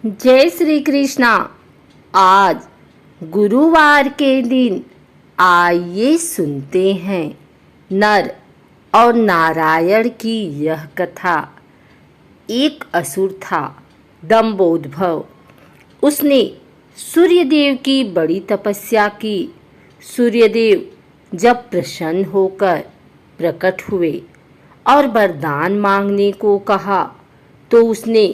जय श्री कृष्णा। आज गुरुवार के दिन आइए सुनते हैं नर और नारायण की यह कथा। एक असुर था, दंभोदभव। उसने सूर्यदेव की बड़ी तपस्या की। सूर्यदेव जब प्रसन्न होकर प्रकट हुए और वरदान मांगने को कहा तो उसने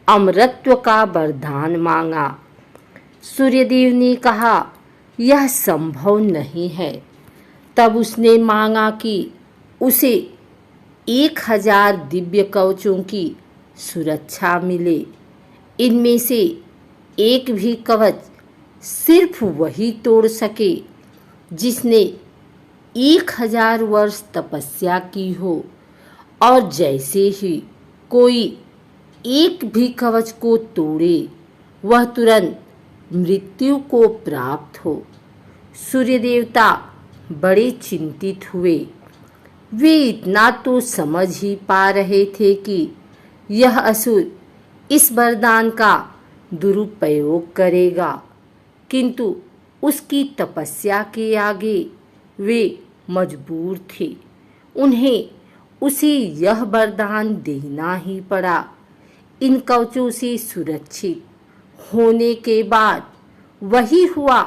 अमरत्व का वरदान मांगा। सूर्यदेव ने कहा यह संभव नहीं है। तब उसने मांगा कि उसे 1000 दिव्य कवचों की सुरक्षा मिले। इनमें से एक भी कवच सिर्फ वही तोड़ सके जिसने 1000 वर्ष तपस्या की हो, और जैसे ही कोई एक भी कवच को तोड़े वह तुरंत मृत्यु को प्राप्त हो। सूर्य देवता बड़े चिंतित हुए। वे इतना तो समझ ही पा रहे थे कि यह असुर इस वरदान का दुरुपयोग करेगा, किंतु उसकी तपस्या के आगे वे मजबूर थे। उन्हें उसे यह वरदान देना ही पड़ा। इन कवचों से सुरक्षित होने के बाद वही हुआ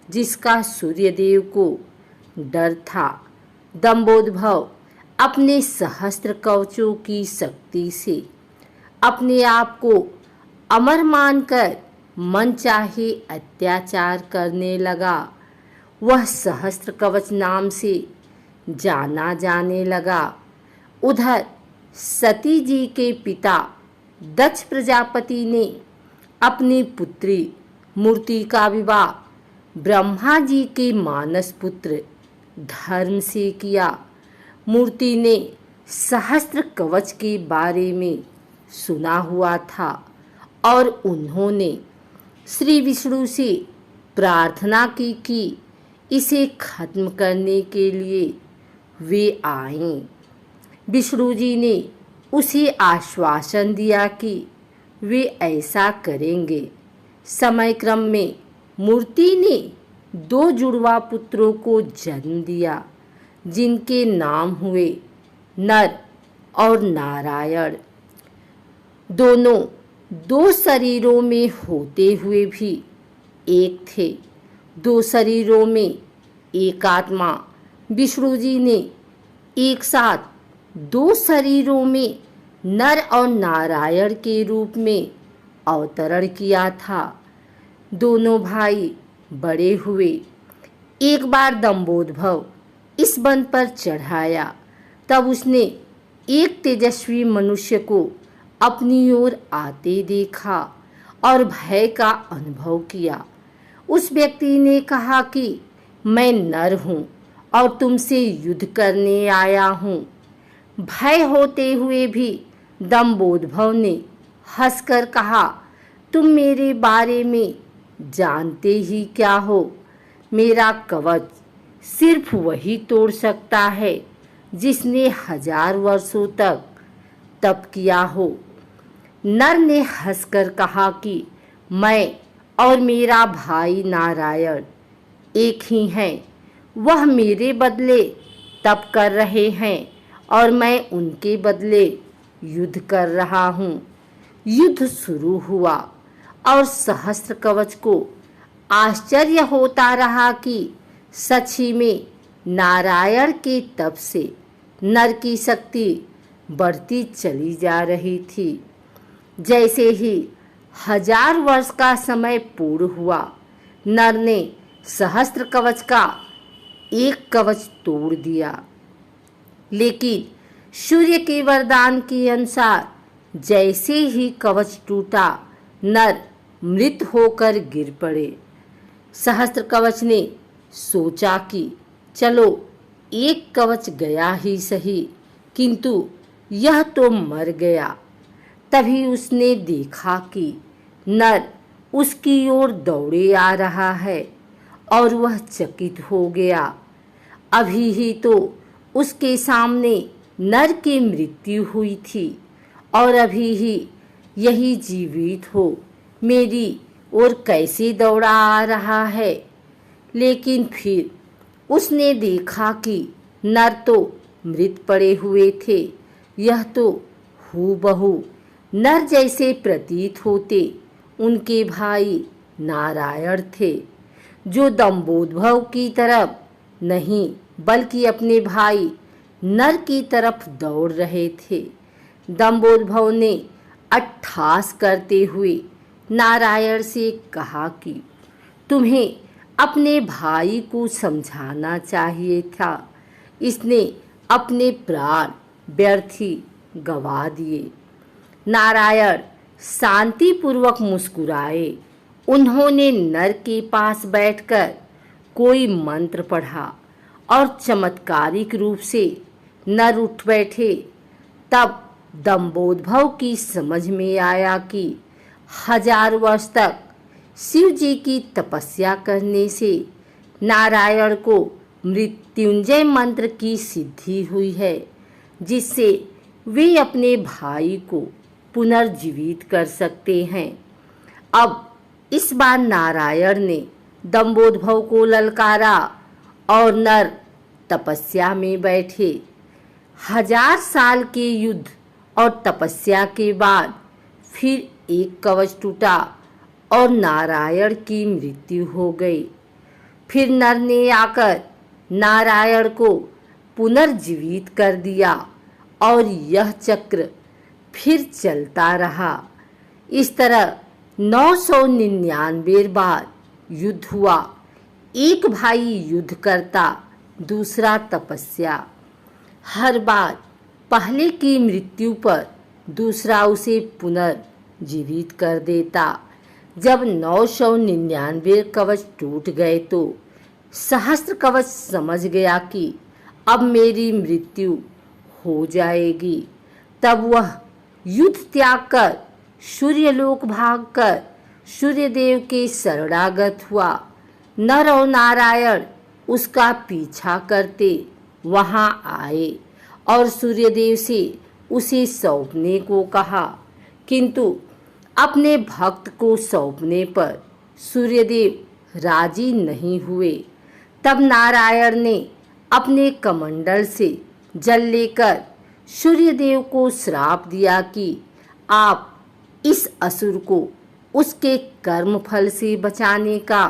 जिसका सूर्यदेव को डर था। दंभोदभव अपने सहस्त्र कवचों की शक्ति से अपने आप को अमर मानकर मनचाहे अत्याचार करने लगा। वह सहस्त्र कवच नाम से जाना जाने लगा। उधर सती जी के पिता दक्ष प्रजापति ने अपनी पुत्री मूर्ति का विवाह ब्रह्मा जी के मानस पुत्र धर्म से किया। मूर्ति ने सहस्त्र कवच के बारे में सुना हुआ था और उन्होंने श्री विष्णु से प्रार्थना की कि इसे खत्म करने के लिए वे आएं। विष्णु जी ने उसे आश्वासन दिया कि वे ऐसा करेंगे। समय क्रम में मूर्ति ने 2 जुड़वा पुत्रों को जन्म दिया, जिनके नाम हुए नर और नारायण। दोनों 2 शरीरों में होते हुए भी एक थे। 2 शरीरों में एक आत्मा। विष्णु जी ने एक साथ 2 शरीरों में नर और नारायण के रूप में अवतरण किया था। दोनों भाई बड़े हुए। एक बार दंभोदभव इस वन पर चढ़ाया। तब उसने एक तेजस्वी मनुष्य को अपनी ओर आते देखा और भय का अनुभव किया। उस व्यक्ति ने कहा कि मैं नर हूँ और तुमसे युद्ध करने आया हूँ। भय होते हुए भी दंभोदभव ने हंसकर कहा, तुम मेरे बारे में जानते ही क्या हो। मेरा कवच सिर्फ वही तोड़ सकता है जिसने 1000 वर्षों तक तप किया हो। नर ने हंसकर कहा कि मैं और मेरा भाई नारायण एक ही हैं। वह मेरे बदले तप कर रहे हैं और मैं उनके बदले युद्ध कर रहा हूँ। युद्ध शुरू हुआ और सहस्त्र कवच को आश्चर्य होता रहा कि सच में नारायण के तप से नर की शक्ति बढ़ती चली जा रही थी। जैसे ही 1000 वर्ष का समय पूर्ण हुआ, नर ने सहस्त्र कवच का एक कवच तोड़ दिया, लेकिन सूर्य के वरदान के अनुसार जैसे ही कवच टूटा, नर मृत होकर गिर पड़े। सहस्त्र कवच ने सोचा कि चलो एक कवच गया ही सही, किंतु यह तो मर गया। तभी उसने देखा कि नर उसकी ओर दौड़े आ रहा है और वह चकित हो गया। अभी ही तो उसके सामने नर की मृत्यु हुई थी और अभी ही यही जीवित हो मेरी ओर कैसे दौड़ा आ रहा है। लेकिन फिर उसने देखा कि नर तो मृत पड़े हुए थे। यह तो हूबहू नर जैसे प्रतीत होते उनके भाई नारायण थे, जो दंभोद्भव की तरफ नहीं बल्कि अपने भाई नर की तरफ दौड़ रहे थे। दंभोद्भव ने अट्टहास करते हुए नारायण से कहा कि तुम्हें अपने भाई को समझाना चाहिए था। इसने अपने प्राण व्यर्थ ही गवा दिए। नारायण शांतिपूर्वक मुस्कुराए। उन्होंने नर के पास बैठकर कोई मंत्र पढ़ा और चमत्कारिक रूप से नर उठ बैठे। तब दंभोद्भव की समझ में आया कि 1000 वर्ष तक शिव जी की तपस्या करने से नारायण को मृत्युंजय मंत्र की सिद्धि हुई है, जिससे वे अपने भाई को पुनर्जीवित कर सकते हैं। अब इस बार नारायण ने दंभोद्भव को ललकारा और नर तपस्या में बैठे। 1000 साल के युद्ध और तपस्या के बाद फिर एक कवच टूटा और नारायण की मृत्यु हो गई। फिर नर ने आकर नारायण को पुनर्जीवित कर दिया और यह चक्र फिर चलता रहा। इस तरह 999 बार युद्ध हुआ। एक भाई युद्ध करता, दूसरा तपस्या। हर बार पहले की मृत्यु पर दूसरा उसे पुनर्जीवित कर देता। जब 999 कवच टूट गए तो सहस्त्र कवच समझ गया कि अब मेरी मृत्यु हो जाएगी। तब वह युद्ध त्याग कर सूर्यलोक भागकर सूर्यदेव के शरणागत हुआ। नर और नारायण उसका पीछा करते वहां आए और सूर्यदेव से उसे सौंपने को कहा, किंतु अपने भक्त को सौंपने पर सूर्यदेव राजी नहीं हुए। तब नारायण ने अपने कमंडल से जल लेकर सूर्यदेव को श्राप दिया कि आप इस असुर को उसके कर्म फल से बचाने का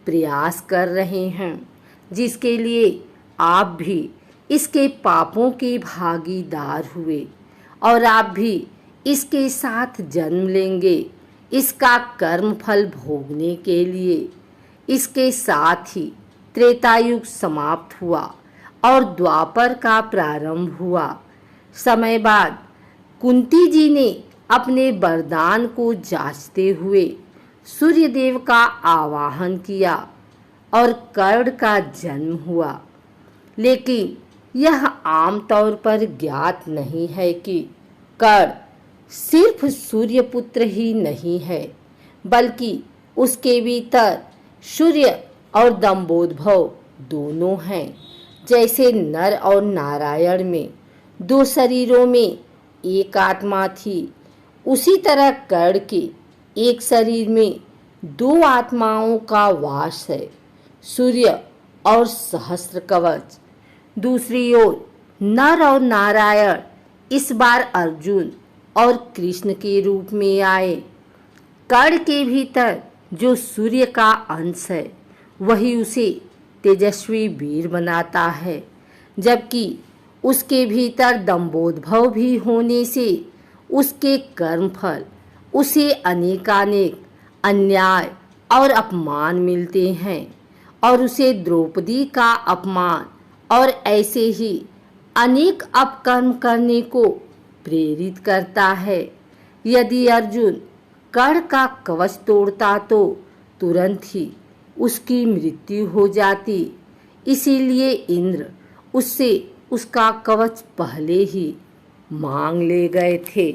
प्रयास कर रहे हैं, जिसके लिए आप भी इसके पापों के भागीदार हुए और आप भी इसके साथ जन्म लेंगे इसका कर्म फल भोगने के लिए। इसके साथ ही त्रेतायुग समाप्त हुआ और द्वापर का प्रारंभ हुआ। समय बाद कुंती जी ने अपने वरदान को जांचते हुए सूर्यदेव का आवाहन किया और कर्ण का जन्म हुआ। लेकिन यह आमतौर पर ज्ञात नहीं है कि कर्ण सिर्फ सूर्यपुत्र ही नहीं है, बल्कि उसके भीतर सूर्य और दंभोद्भव दोनों हैं। जैसे नर और नारायण में 2 शरीरों में एक आत्मा थी, उसी तरह कर्ण के एक शरीर में 2 आत्माओं का वास है, सूर्य और सहस्त्र कवच। दूसरी ओर नर और नारायण इस बार अर्जुन और कृष्ण के रूप में आए। कर्ण के भीतर जो सूर्य का अंश है वही उसे तेजस्वी वीर बनाता है, जबकि उसके भीतर दंभोद्भव भी होने से उसके कर्मफल उसे अनेकानेक अन्याय और अपमान मिलते हैं और उसे द्रौपदी का अपमान और ऐसे ही अनेक अपकर्म करने को प्रेरित करता है। यदि अर्जुन कर्ण का कवच तोड़ता तो तुरंत ही उसकी मृत्यु हो जाती, इसीलिए इंद्र उससे उसका कवच पहले ही मांग ले गए थे।